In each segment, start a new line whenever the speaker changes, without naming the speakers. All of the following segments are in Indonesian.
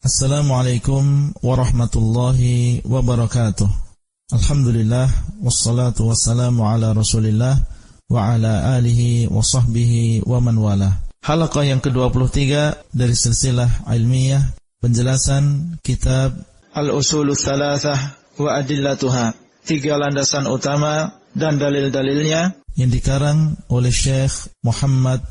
Assalamualaikum warahmatullahi wabarakatuh. Alhamdulillah wassalatu wassalamu ala Rasulillah wa ala alihi wa sahbihi wa man wala. Halaqah yang ke-23 dari silsilah ilmiah penjelasan kitab Al-Usulul Thalathah wa Adillatuha, 3 landasan utama dan dalil-dalilnya, yang dikarang oleh Syekh Muhammad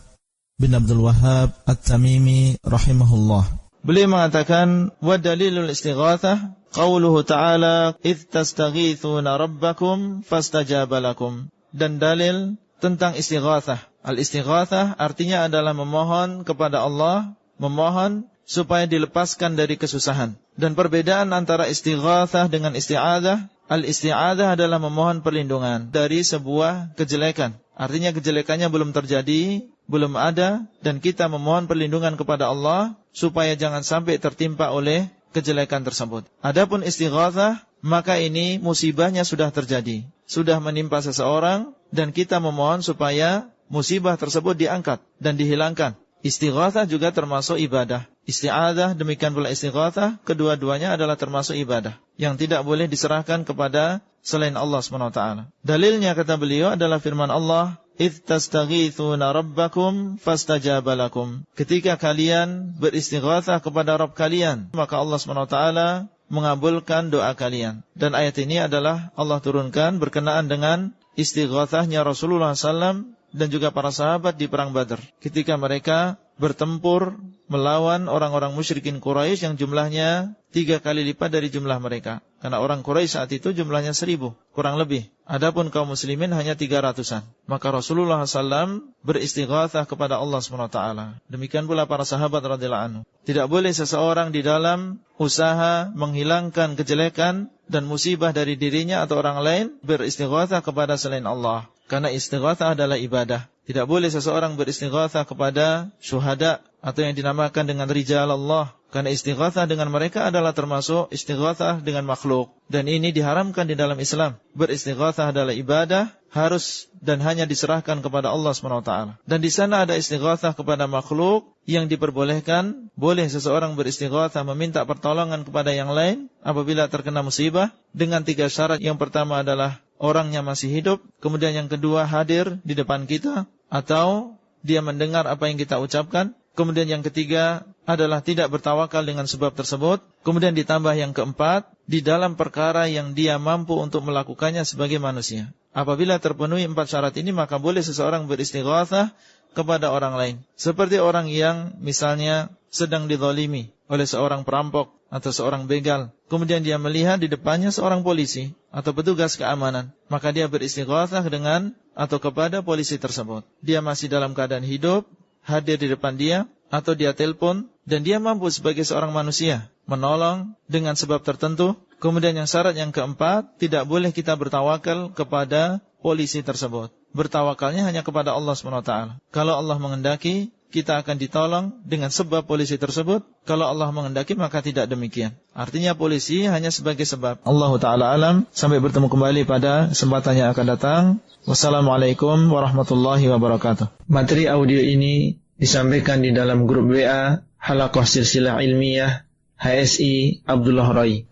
bin Abdul Wahhab At-Tamimi rahimahullah. Beliau mengatakan, wa dalilul istighatsah qauluhu ta'ala idz tastaghitsuna rabbakum fastajaba lakum. Dan dalil tentang istighatsah. Al-istighatsah artinya adalah memohon kepada Allah, memohon supaya dilepaskan dari kesusahan. Dan perbedaan antara istighatsah dengan isti'adzah, al-isti'adzah adalah memohon perlindungan dari sebuah kejelekan. Artinya kejelekannya belum terjadi, belum ada, dan kita memohon perlindungan kepada Allah supaya jangan sampai tertimpa oleh kejelekan tersebut. Adapun istighatsah, maka ini musibahnya sudah terjadi, sudah menimpa seseorang, dan kita memohon supaya musibah tersebut diangkat dan dihilangkan. Istighatsah juga termasuk ibadah. Isti'adzah demikian pula istighatsah, kedua-duanya adalah termasuk ibadah yang tidak boleh diserahkan kepada selain Allah SWT. Dalilnya, kata beliau, adalah firman Allah, idz tastaghitsuna rabbakum fastajaba lakum. Ketika kalian beristighatsah kepada Rabb kalian, maka Allah SWT mengabulkan doa kalian. Dan ayat ini adalah Allah turunkan berkenaan dengan istighatsahnya Rasulullah SAW dan juga para sahabat di perang Badar, ketika mereka bertempur melawan orang-orang musyrikin Quraisy yang jumlahnya 3 kali lipat dari jumlah mereka. Karena orang Quraisy saat itu jumlahnya 1000, kurang lebih. Adapun kaum muslimin hanya 300-an. Maka Rasulullah SAW beristighatsah kepada Allah SWT. Demikian pula para sahabat radhiyallahu anhu. Tidak boleh seseorang di dalam usaha menghilangkan kejelekan dan musibah dari dirinya atau orang lain beristighatsah kepada selain Allah. Karena istighatsah adalah ibadah. Tidak boleh seseorang beristighatsah kepada syuhada atau yang dinamakan dengan rijal Allah. Karena istighatsah dengan mereka adalah termasuk istighatsah dengan makhluk. Dan ini diharamkan di dalam Islam. Beristighatsah adalah ibadah, harus dan hanya diserahkan kepada Allah SWT. Dan di sana ada istighatsah kepada makhluk yang diperbolehkan. Boleh seseorang beristighatsah meminta pertolongan kepada yang lain apabila terkena musibah dengan 3 syarat. Yang pertama adalah orangnya masih hidup, kemudian yang kedua hadir di depan kita, atau dia mendengar apa yang kita ucapkan, kemudian yang ketiga adalah tidak bertawakal dengan sebab tersebut, kemudian ditambah yang keempat, di dalam perkara yang dia mampu untuk melakukannya sebagai manusia. Apabila terpenuhi 4 syarat ini, maka boleh seseorang beristighatsah kepada orang lain. Seperti orang yang misalnya sedang dizalimi oleh seorang perampok atau seorang begal, kemudian dia melihat di depannya seorang polisi atau petugas keamanan, maka dia beristighatsah dengan atau kepada polisi tersebut. Dia masih dalam keadaan hidup, hadir di depan dia, atau dia telepon, dan dia mampu sebagai seorang manusia menolong dengan sebab tertentu. Kemudian yang syarat yang keempat, tidak boleh kita bertawakal kepada polisi tersebut. Bertawakalnya hanya kepada Allah SWT. Kalau Allah menghendaki, kita akan ditolong dengan sebab polisi tersebut. Kalau Allah menghendaki, maka tidak demikian. Artinya polisi hanya sebagai sebab. Allah Ta'ala alam. Sampai bertemu kembali pada kesempatan yang akan datang. Wassalamualaikum warahmatullahi wabarakatuh. Materi audio ini disampaikan di dalam grup WA Halaqah Silsilah Ilmiah HSI Abdullah Rai.